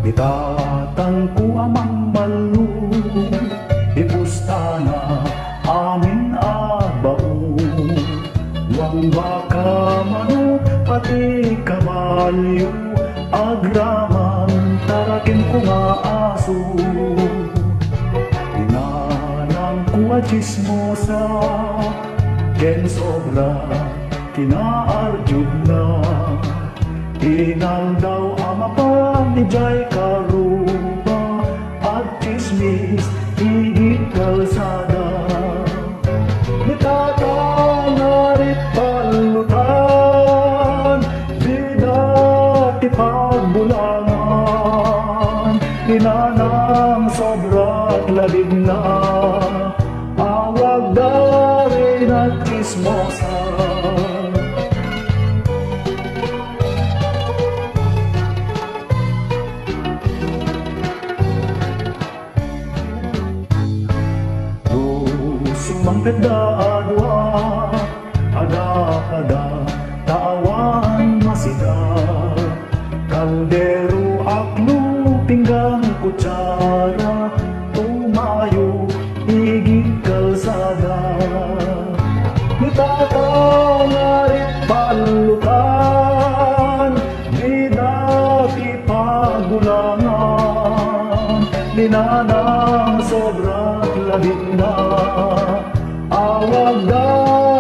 Itatangku amang malu, ipusta na amin abao. Wang baka manu pati kabalyo, agraman tarakin ko nga aso. Inanang ko a chismosa, ken sobra kinaaryod na. Inal daw amapan ni Jai Karuba, at chismis higit kalsada. Nitatangarit palutan, di dati pagbulangan. Inanang sobra't labig na, awag darin at chismosa. Sumang kadadwa, ada tawan masida. Kaldero aklu pinggang kutsara, tumayo higit kalsada. Nitatangarit palutan, di dati pagulangan. Ninanang sobra't labig na, awag daw